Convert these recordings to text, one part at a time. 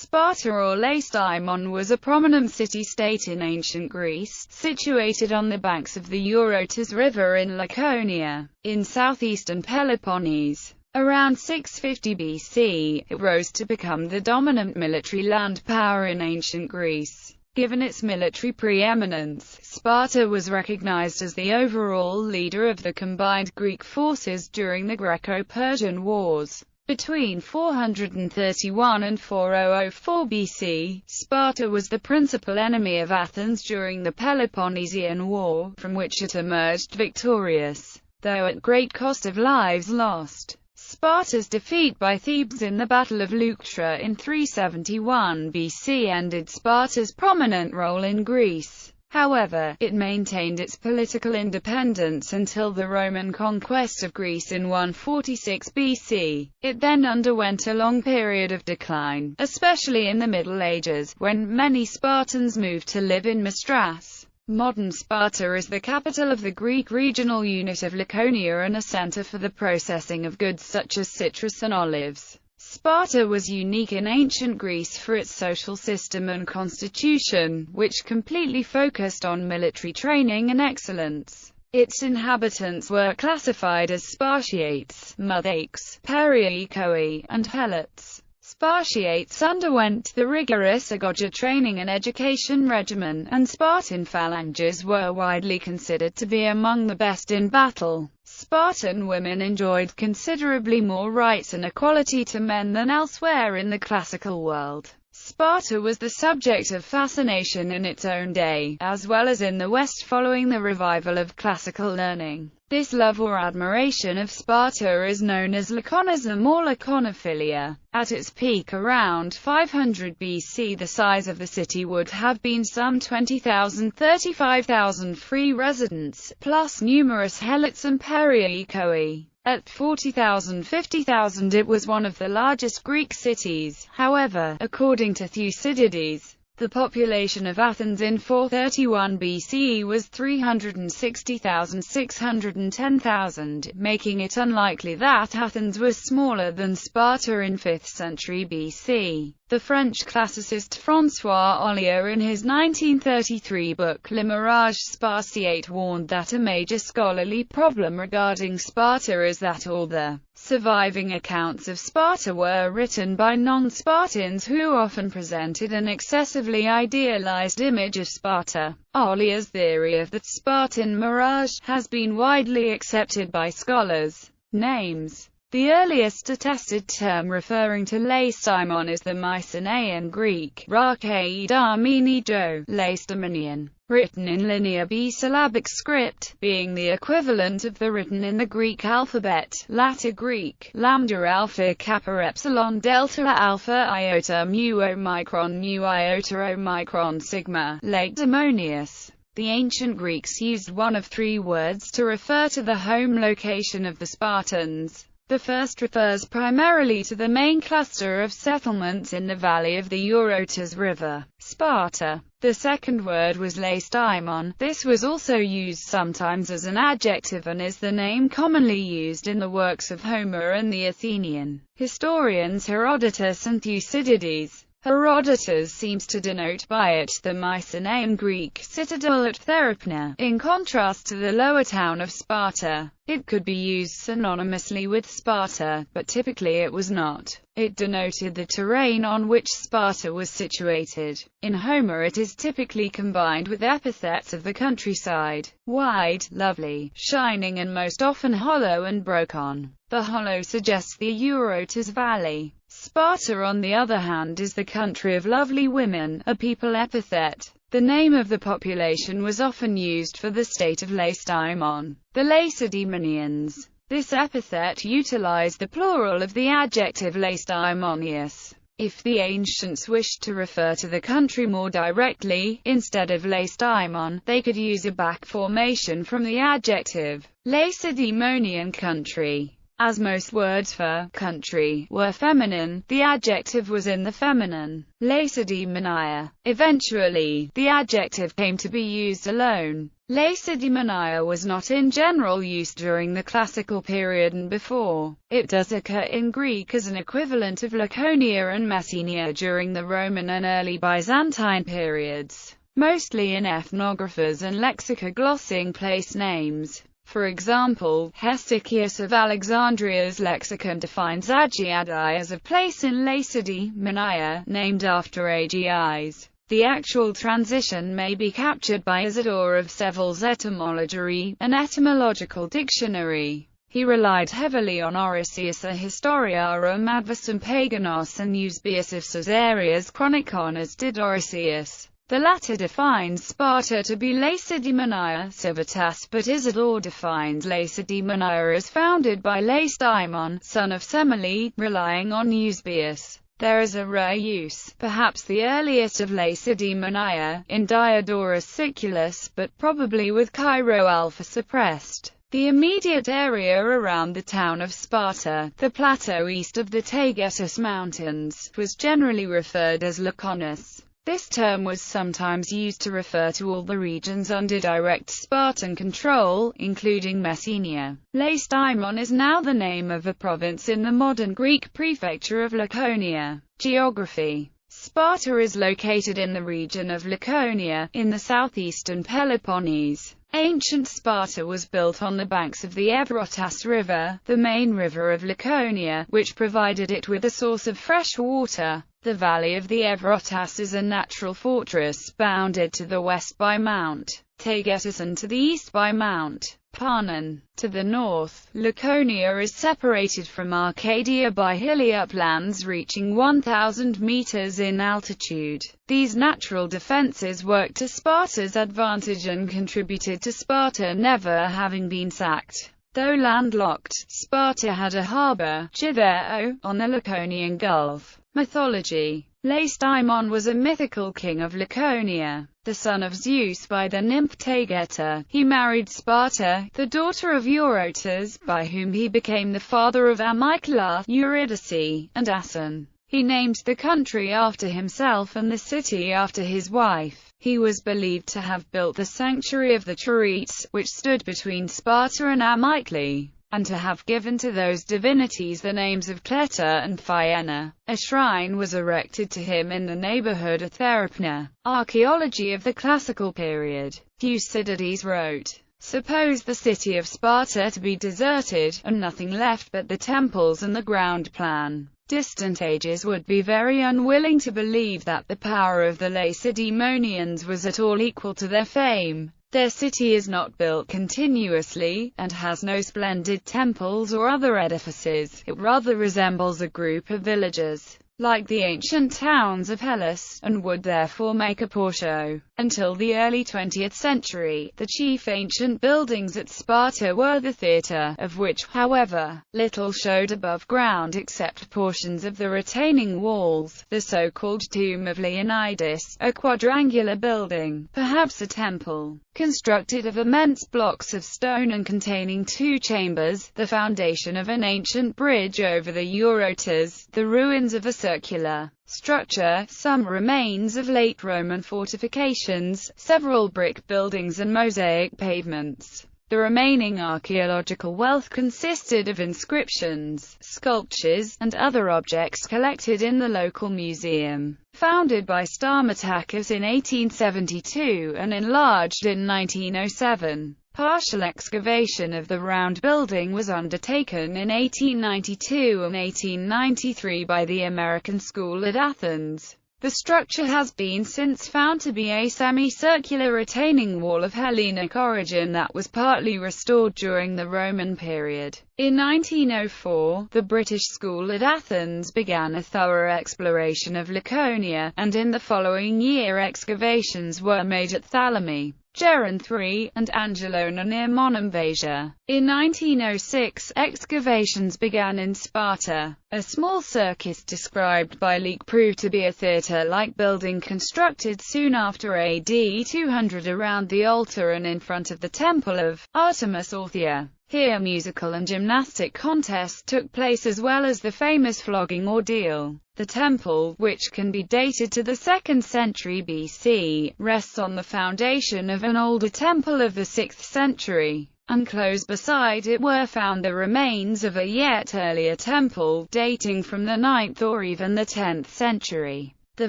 Sparta or Lacedaemon was a prominent city-state in ancient Greece, situated on the banks of the Eurotas River in Laconia, in southeastern Peloponnese. Around 650 BC, it rose to become the dominant military land power in ancient Greece. Given its military preeminence, Sparta was recognized as the overall leader of the combined Greek forces during the Greco-Persian Wars. Between 431 and 4004 BC, Sparta was the principal enemy of Athens during the Peloponnesian War, from which it emerged victorious, though at great cost of lives lost. Sparta's defeat by Thebes in the Battle of Leuctra in 371 BC ended Sparta's prominent role in Greece. However, it maintained its political independence until the Roman conquest of Greece in 146 BC. It then underwent a long period of decline, especially in the Middle Ages, when many Spartans moved to live in Mistras. Modern Sparta is the capital of the Greek regional unit of Laconia and a center for the processing of goods such as citrus and olives. Sparta was unique in ancient Greece for its social system and constitution, which completely focused on military training and excellence. Its inhabitants were classified as Spartiates, Muthiques, Perioikoi, and Helots. Spartiates underwent the rigorous Agogia training and education regimen, and Spartan phalanges were widely considered to be among the best in battle. Spartan women enjoyed considerably more rights and equality to men than elsewhere in the classical world. Sparta was the subject of fascination in its own day, as well as in the West following the revival of classical learning. This love or admiration of Sparta is known as laconism or laconophilia. At its peak around 500 BC, the size of the city would have been some 20,000–35,000 free residents, plus numerous helots and perioikoi. At 40,000–50,000 it was one of the largest Greek cities. However, according to Thucydides, the population of Athens in 431 BCE was 360,610,000, making it unlikely that Athens was smaller than Sparta in 5th century BC. The French classicist François Ollier in his 1933 book Le Mirage Spartiate warned that a major scholarly problem regarding Sparta is that all the surviving accounts of Sparta were written by non-Spartans who often presented an excessively idealized image of Sparta. Ollier's theory of the Spartan mirage has been widely accepted by scholars. Names. The earliest attested term referring to Lacedaemon is the Mycenaean Greek Lacedaemonian, written in linear bisyllabic script, being the equivalent of the written in the Greek alphabet, Latin Greek, lambda alpha kappa epsilon delta alpha iota mu omicron nu iota omicron sigma, Lacedaemonius. The ancient Greeks used one of three words to refer to the home location of the Spartans. The first refers primarily to the main cluster of settlements in the valley of the Eurotas River, Sparta. The second word was Lacedaemon. This was also used sometimes as an adjective and is the name commonly used in the works of Homer and the Athenian historians Herodotus and Thucydides. Herodotus seems to denote by it the Mycenaean Greek citadel at Therapna, in contrast to the lower town of Sparta. It could be used synonymously with Sparta, but typically it was not. It denoted the terrain on which Sparta was situated. In Homer it is typically combined with epithets of the countryside: wide, lovely, shining, and most often hollow and broken. The hollow suggests the Eurotas Valley. Sparta, on the other hand, is the country of lovely women, a people epithet. The name of the population was often used for the state of Lacedaemon, the Lacedaemonians. This epithet utilized the plural of the adjective Lacedaemonius. If the ancients wished to refer to the country more directly, instead of Lacedaemon, they could use a back formation from the adjective Lacedaemonian country. As most words for country were feminine, the adjective was in the feminine, Lacedaemonia. Eventually, the adjective came to be used alone. Lacedaemonia was not in general use during the classical period and before. It does occur in Greek as an equivalent of Laconia and Messenia during the Roman and early Byzantine periods, mostly in ethnographers and lexica glossing place names. For example, Hesychius of Alexandria's lexicon defines Agiadae as a place in Lacedaemonia, named after Agiais. The actual transition may be captured by Isidore of Seville's Etymology, an etymological dictionary. He relied heavily on Orosius a Historiarum Adversum Paganos and Eusebius of Caesarea's Chronicon, as did Orosius. The latter defines Sparta to be Lacedaemonia civitas, but Isidore defines Lacedaemonia as founded by Lacedaemon, son of Semele, relying on Eusebius. There is a rare use, perhaps the earliest of Lacedaemonia, in Diodorus Siculus, but probably with Cairo Alpha suppressed. The immediate area around the town of Sparta, the plateau east of the Taygetus Mountains, was generally referred as Laconis. This term was sometimes used to refer to all the regions under direct Spartan control, including Messenia. Lacedaemon is now the name of a province in the modern Greek prefecture of Laconia. Geography. Sparta is located in the region of Laconia, in the southeastern Peloponnese. Ancient Sparta was built on the banks of the Evrotas River, the main river of Laconia, which provided it with a source of fresh water. The valley of the Evrotas is a natural fortress, bounded to the west by Mount Taygetus and to the east by Mount Parnon. To the north, Laconia is separated from Arcadia by hilly uplands reaching 1,000 meters in altitude. These natural defenses worked to Sparta's advantage and contributed to Sparta never having been sacked. Though landlocked, Sparta had a harbor, Gythero, on the Laconian Gulf. Mythology. Lacedaemon was a mythical king of Laconia. The son of Zeus by the nymph Taygeta, he married Sparta, the daughter of Eurotas, by whom he became the father of Amycla, Eurydice, and Ason. He named the country after himself and the city after his wife. He was believed to have built the sanctuary of the Charites, which stood between Sparta and Amyclae, and to have given to those divinities the names of Cleta and Phaena. A shrine was erected to him in the neighborhood of Therapna. Archaeology of the classical period. Thucydides wrote, "Suppose the city of Sparta to be deserted, and nothing left but the temples and the ground plan. Distant ages would be very unwilling to believe that the power of the Lacedaemonians was at all equal to their fame. Their city is not built continuously, and has no splendid temples or other edifices. It rather resembles a group of villages, like the ancient towns of Hellas, and would therefore make a poor show." Until the early 20th century, the chief ancient buildings at Sparta were the theatre, of which, however, little showed above ground except portions of the retaining walls, the so-called Tomb of Leonidas, a quadrangular building, perhaps a temple, constructed of immense blocks of stone and containing two chambers, the foundation of an ancient bridge over the Eurotas, the ruins of a circular structure, some remains of late Roman fortifications, several brick buildings and mosaic pavements. The remaining archaeological wealth consisted of inscriptions, sculptures, and other objects collected in the local museum, founded by Starmatakis in 1872 and enlarged in 1907. Partial excavation of the round building was undertaken in 1892 and 1893 by the American School at Athens. The structure has been since found to be a semicircular retaining wall of Hellenic origin that was partly restored during the Roman period. In 1904, the British School at Athens began a thorough exploration of Laconia, and in the following year excavations were made at Thalami, Geronthri, and Angelona near Monemvasia. In 1906, excavations began in Sparta. A small circus described by Leake proved to be a theatre-like building constructed soon after AD 200 around the altar and in front of the temple of Artemis Orthia. Here musical and gymnastic contests took place as well as the famous flogging ordeal. The temple, which can be dated to the 2nd century BC, rests on the foundation of an older temple of the 6th century, and close beside it were found the remains of a yet earlier temple, dating from the 9th or even the 10th century. The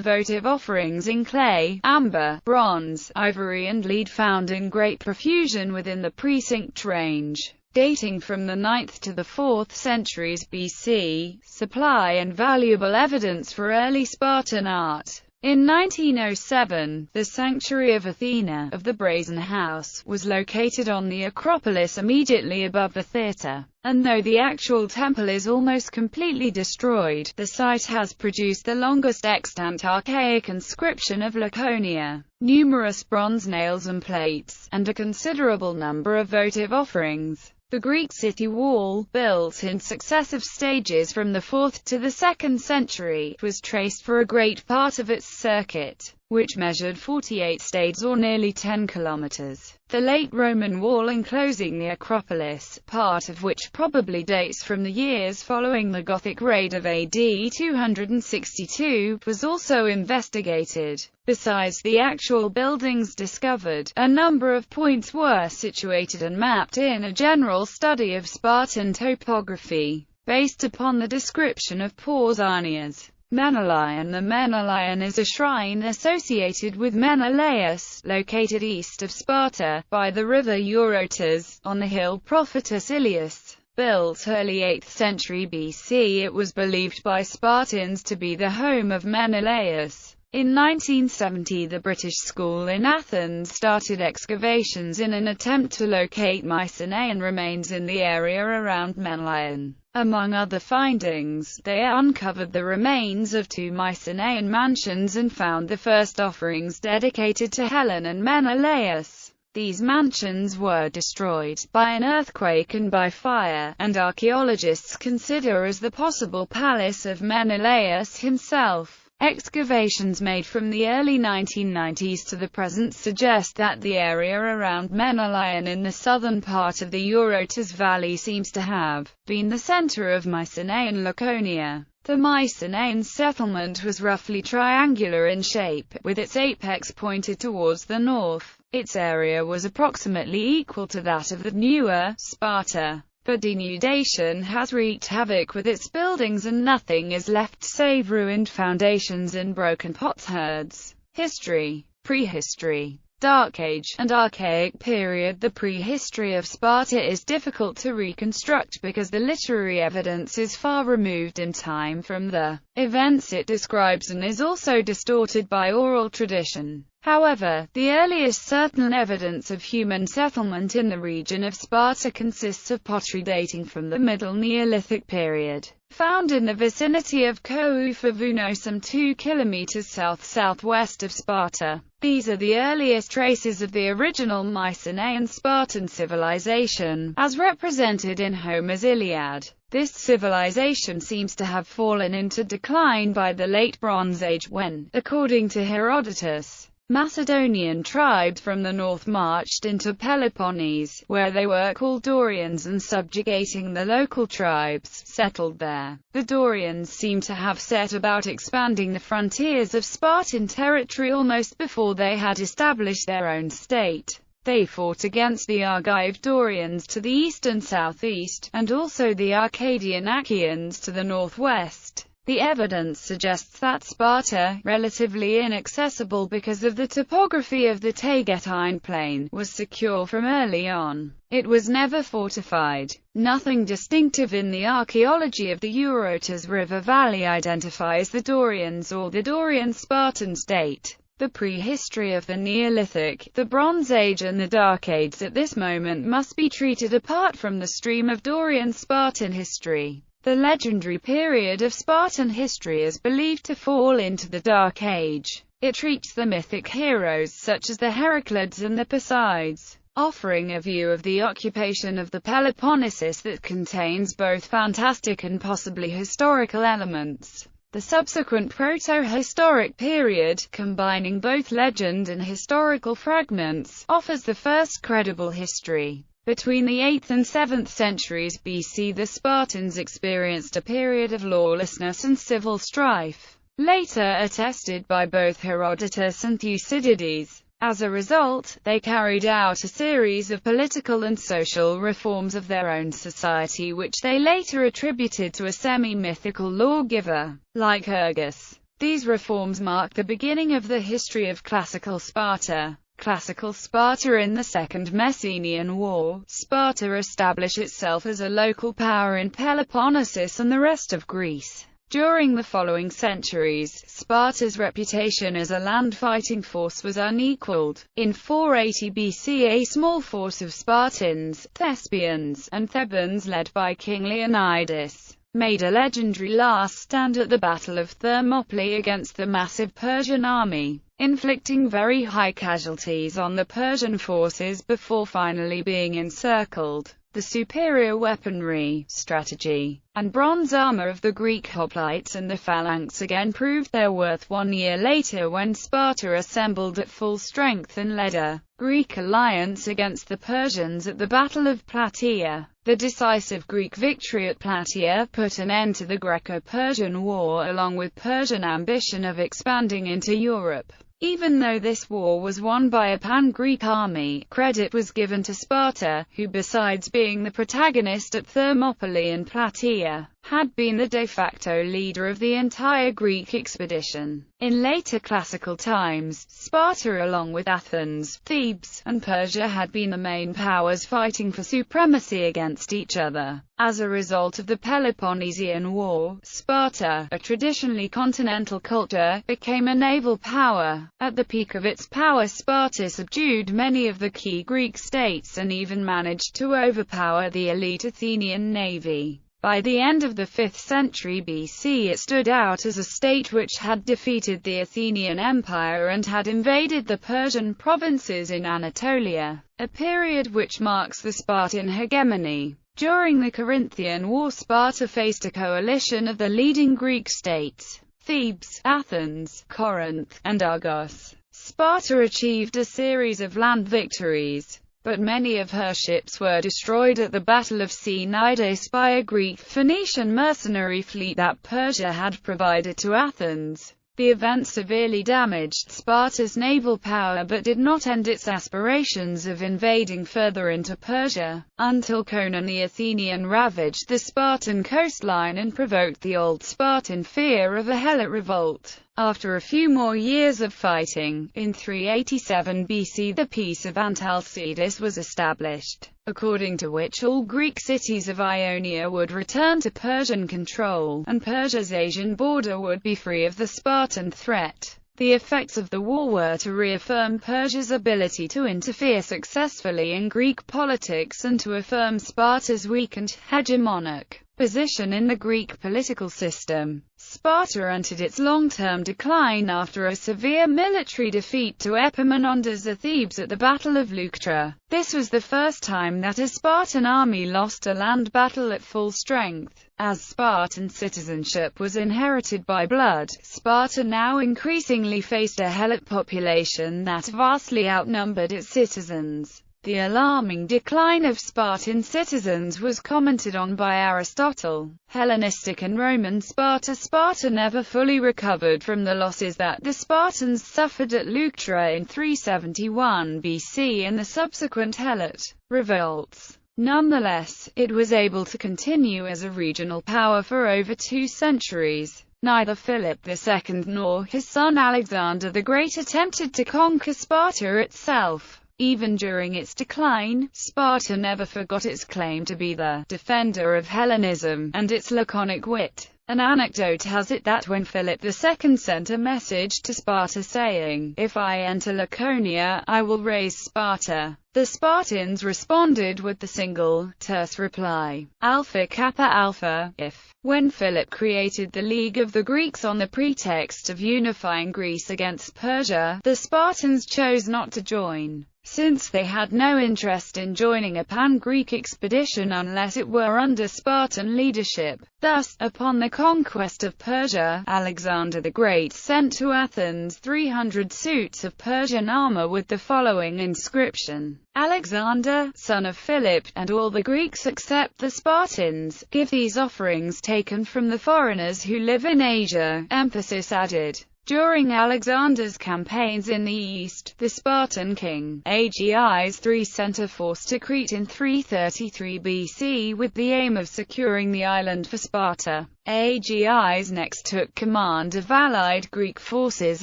votive offerings in clay, amber, bronze, ivory and lead found in great profusion within the precinct range, dating from the 9th to the 4th centuries BC, supply invaluable evidence for early Spartan art. In 1907, the Sanctuary of Athena, of the Brazen House, was located on the Acropolis immediately above the theatre, and though the actual temple is almost completely destroyed, the site has produced the longest extant archaic inscription of Laconia, numerous bronze nails and plates, and a considerable number of votive offerings. The Greek city wall, built in successive stages from the 4th to the 2nd century, was traced for a great part of its circuit, which measured 48 stades or nearly 10 kilometers. The late Roman wall enclosing the Acropolis, part of which probably dates from the years following the Gothic raid of AD 262, was also investigated. Besides the actual buildings discovered, a number of points were situated and mapped in a general study of Spartan topography, based upon the description of Pausanias. Menelaon. The Menelaon is a shrine associated with Menelaus, located east of Sparta, by the river Eurotas, on the hill Prophetess Ilias. Built early 8th century BC, it was believed by Spartans to be the home of Menelaus. In 1970, the British School in Athens started excavations in an attempt to locate Mycenaean remains in the area around Menelaon. Among other findings, they uncovered the remains of 2 Mycenaean mansions and found the first offerings dedicated to Helen and Menelaus. These mansions were destroyed by an earthquake and by fire, and archaeologists consider as the possible palace of Menelaus himself. Excavations made from the early 1990s to the present suggest that the area around Menelaon in the southern part of the Eurotas Valley seems to have been the center of Mycenaean Laconia. The Mycenaean settlement was roughly triangular in shape, with its apex pointed towards the north. Its area was approximately equal to that of the newer Sparta. But denudation has wreaked havoc with its buildings and nothing is left save ruined foundations and broken potsherds. History. Prehistory. Dark Age and Archaic period. The prehistory of Sparta is difficult to reconstruct because the literary evidence is far removed in time from the events it describes and is also distorted by oral tradition. However, the earliest certain evidence of human settlement in the region of Sparta consists of pottery dating from the Middle Neolithic period, found in the vicinity of Koufavuno some 2 kilometers south-southwest of Sparta. These are the earliest traces of the original Mycenaean Spartan civilization, as represented in Homer's Iliad. This civilization seems to have fallen into decline by the Late Bronze Age when, according to Herodotus, Macedonian tribes from the north marched into Peloponnese, where they were called Dorians, and subjugating the local tribes, settled there. The Dorians seem to have set about expanding the frontiers of Spartan territory almost before they had established their own state. They fought against the Argive Dorians to the east and southeast, and also the Arcadian Achaeans to the northwest. The evidence suggests that Sparta, relatively inaccessible because of the topography of the Tagetine plain, was secure from early on. It was never fortified. Nothing distinctive in the archaeology of the Eurotas River Valley identifies the Dorians or the Dorian Spartan state. The prehistory of the Neolithic, the Bronze Age and the Dark Age at this moment must be treated apart from the stream of Dorian Spartan history. The legendary period of Spartan history is believed to fall into the Dark Age. It treats the mythic heroes such as the Heraclids and the Perseids, offering a view of the occupation of the Peloponnesus that contains both fantastic and possibly historical elements. The subsequent proto-historic period, combining both legend and historical fragments, offers the first credible history. Between the 8th and 7th centuries BC, the Spartans experienced a period of lawlessness and civil strife, later attested by both Herodotus and Thucydides. As a result, they carried out a series of political and social reforms of their own society which they later attributed to a semi-mythical lawgiver, like Lycurgus. These reforms marked the beginning of the history of classical Sparta. Classical Sparta. In the Second Mycenaean War, Sparta established itself as a local power in Peloponnesus and the rest of Greece. During the following centuries, Sparta's reputation as a land-fighting force was unequaled. In 480 BC, a small force of Spartans, Thespians, and Thebans led by King Leonidas, made a legendary last stand at the Battle of Thermopylae against the massive Persian army, inflicting very high casualties on the Persian forces before finally being encircled. The superior weaponry, strategy, and bronze armor of the Greek hoplites and the phalanx again proved their worth 1 year later when Sparta assembled at full strength and led a Greek alliance against the Persians at the Battle of Plataea. The decisive Greek victory at Plataea put an end to the Greco-Persian War along with Persian ambition of expanding into Europe. Even though this war was won by a pan-Greek army, credit was given to Sparta, who besides being the protagonist at Thermopylae and Plataea, had been the de facto leader of the entire Greek expedition. In later classical times, Sparta along with Athens, Thebes, and Persia had been the main powers fighting for supremacy against each other. As a result of the Peloponnesian War, Sparta, a traditionally continental culture, became a naval power. At the peak of its power, Sparta subdued many of the key Greek states and even managed to overpower the elite Athenian navy. By the end of the 5th century BC, it stood out as a state which had defeated the Athenian Empire and had invaded the Persian provinces in Anatolia, a period which marks the Spartan hegemony. During the Corinthian War, Sparta faced a coalition of the leading Greek states, Thebes, Athens, Corinth, and Argos. Sparta achieved a series of land victories, but many of her ships were destroyed at the Battle of Leonidas by a Greek Phoenician mercenary fleet that Persia had provided to Athens. The event severely damaged Sparta's naval power but did not end its aspirations of invading further into Persia, until Conon the Athenian ravaged the Spartan coastline and provoked the old Spartan fear of a Helot revolt. After a few more years of fighting, in 387 BC the Peace of Antalcidas was established, according to which all Greek cities of Ionia would return to Persian control, and Persia's Asian border would be free of the Spartan threat. The effects of the war were to reaffirm Persia's ability to interfere successfully in Greek politics and to affirm Sparta's weakened, hegemonic position in the Greek political system. Sparta entered its long-term decline after a severe military defeat to Epaminondas of Thebes at the Battle of Leuctra. This was the first time that a Spartan army lost a land battle at full strength. As Spartan citizenship was inherited by blood, Sparta now increasingly faced a Helot population that vastly outnumbered its citizens. The alarming decline of Spartan citizens was commented on by Aristotle. Hellenistic and Roman Sparta. Sparta never fully recovered from the losses that the Spartans suffered at Leuctra in 371 BC and the subsequent Helot revolts. Nonetheless, it was able to continue as a regional power for over 2 centuries. Neither Philip II nor his son Alexander the Great attempted to conquer Sparta itself. Even during its decline, Sparta never forgot its claim to be the defender of Hellenism, and its laconic wit. An anecdote has it that when Philip II sent a message to Sparta saying, "If I enter Laconia, I will raise Sparta," the Spartans responded with the single, terse reply, Alpha Kappa Alpha, if. When Philip created the League of the Greeks on the pretext of unifying Greece against Persia, the Spartans chose not to join. since they had no interest in joining a pan-Greek expedition unless it were under Spartan leadership. Thus, upon the conquest of Persia, Alexander the Great sent to Athens 300 suits of Persian armor with the following inscription: Alexander, son of Philip, and all the Greeks except the Spartans, give these offerings taken from the foreigners who live in Asia. Emphasis added. During Alexander's campaigns in the east, the Spartan king, Agis III, sent a force to Crete in 333 BC with the aim of securing the island for Sparta. Agis next took command of allied Greek forces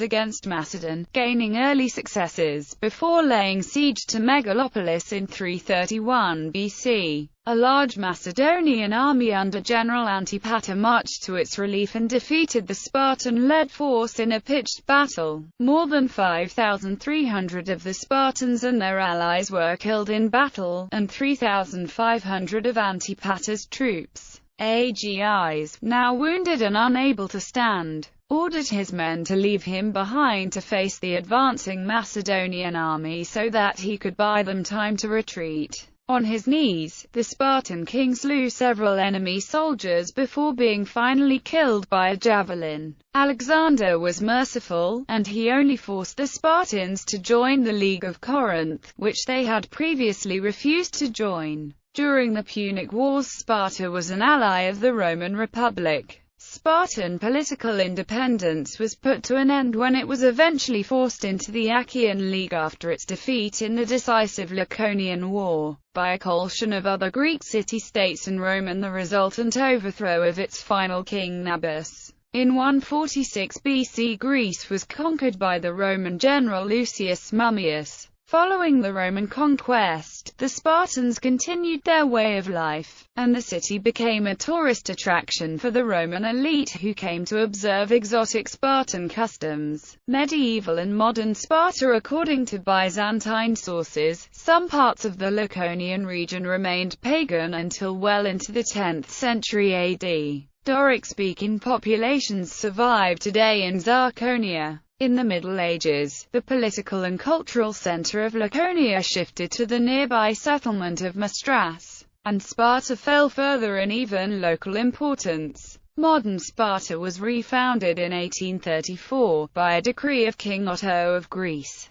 against Macedon, gaining early successes, before laying siege to Megalopolis in 331 BC. A large Macedonian army under General Antipater marched to its relief and defeated the Spartan-led force in a pitched battle. More than 5,300 of the Spartans and their allies were killed in battle, and 3,500 of Antipater's troops. Agis, now wounded and unable to stand, ordered his men to leave him behind to face the advancing Macedonian army so that he could buy them time to retreat. On his knees, the Spartan king slew several enemy soldiers before being finally killed by a javelin. Alexander was merciful, and he only forced the Spartans to join the League of Corinth, which they had previously refused to join. During the Punic Wars, Sparta was an ally of the Roman Republic. Spartan political independence was put to an end when it was eventually forced into the Achaean League after its defeat in the decisive Laconian War, by a coalition of other Greek city-states and Rome, and the resultant overthrow of its final king Nabis. In 146 BC, Greece was conquered by the Roman general Lucius Mummius. Following the Roman conquest, the Spartans continued their way of life, and the city became a tourist attraction for the Roman elite who came to observe exotic Spartan customs. Medieval and modern Sparta. According to Byzantine sources, some parts of the Laconian region remained pagan until well into the 10th century AD. Doric-speaking populations survive today in Zarconia. In the Middle Ages, the political and cultural center of Laconia shifted to the nearby settlement of Mastras, and Sparta fell further in even local importance. Modern Sparta was refounded in 1834, by a decree of King Otto of Greece.